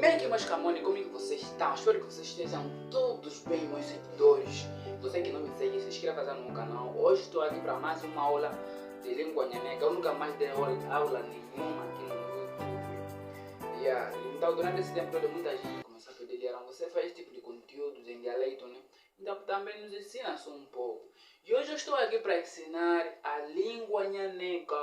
Bem aqui, meus camões, como é que vocês estão? Espero que vocês estejam todos bem, meus seguidores. Você que não me segue, se inscreva já no meu canal. Hoje estou aqui para mais uma aula de língua nhaneca. Eu nunca mais dei aula nenhuma aqui no YouTube. Então, durante esse tempo todo, muita gente começou a pedir, você faz esse tipo de conteúdos em dialeto, né? Então, também nos ensina só um pouco. E hoje eu estou aqui para ensinar a língua nhaneca,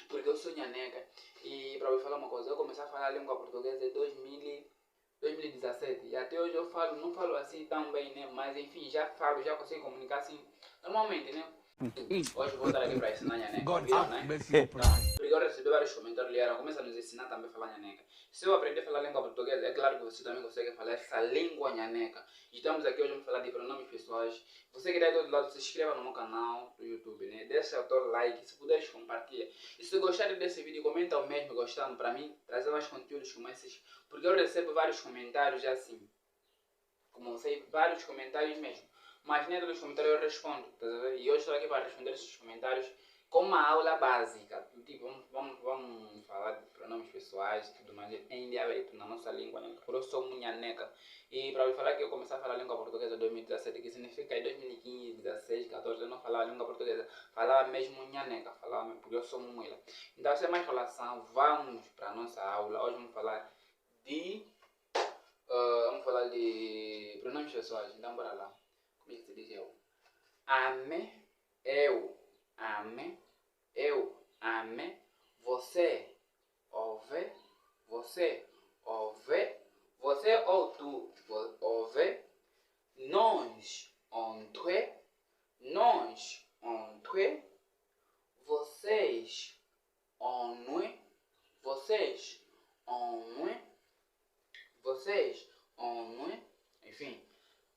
porque eu sou nhaneca. E para eu falar uma coisa, eu comecei a falar a língua portuguesa em 2017 e até hoje eu falo, não falo assim tão bem, né? Mas enfim, já falo, já consigo comunicar assim normalmente, né? Hoje vou estar aqui para ensinar nhaneca, viram, né? Porque eu recebi vários comentários ali, começa a nos ensinar também a falar nhaneca. Se eu aprender a falar língua portuguesa, é claro que você também consegue falar essa língua nhaneca. E estamos aqui hoje, vamos falar de pronomes pessoais. Você que está aí do outro lado, se inscreva no meu canal do YouTube, né? Deixa o teu like, se puder compartilha. E se gostar desse vídeo, comenta o mesmo gostando para mim, trazer mais conteúdos como esses. Porque eu recebo vários comentários assim, como sei, vários comentários mesmo. Mas nem todos os comentários eu respondo, tá vendo? E hoje estou aqui para responder esses comentários com uma aula básica. Tipo, vamos falar de pronomes pessoais e tudo mais em dialeto, na nossa língua, né? Por eu sou munhaneca. E para eu falar que eu comecei a falar a língua portuguesa em 2017, que significa em 2015, 16, 14, eu não falava a língua portuguesa. Falava mesmo nhaneca, falava porque eu sou muela. Então, sem mais falação, vamos para a nossa aula. Hoje vamos falar de pronomes pessoais. Então, bora lá. Como é que se diz eu? Ame, eu. Ame, eu. Ame, você. Ouve, você. Ouve, você ou tu. Ouve, nós. Ontwe, nós. Ontwe, vocês. Onwe, vocês. Onwe, vocês. Onwe. Enfim,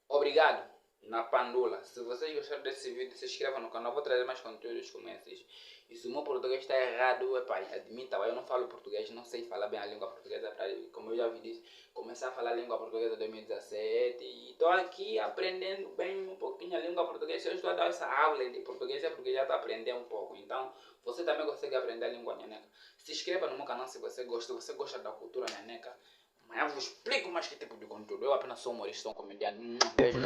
obrigado. Na pandula. Se vocês gostaram desse vídeo, se inscreva no canal. Vou trazer mais conteúdos como esses. E se o meu português está errado, admita, eu não falo português, não sei falar bem a língua portuguesa. Como eu já vi disse, comecei a falar a língua portuguesa em 2017 e estou aqui aprendendo bem um pouquinho a língua portuguesa. Se eu estou a dar essa aula de português é porque já estou aprendendo um pouco. Então, você também consegue aprender a língua nhaneca. Se inscreva no meu canal se você gosta da cultura nhaneca. Amanhã eu vos explico mais que tipo de conteúdo. Eu apenas sou humorista, sou um comediante. Beijo.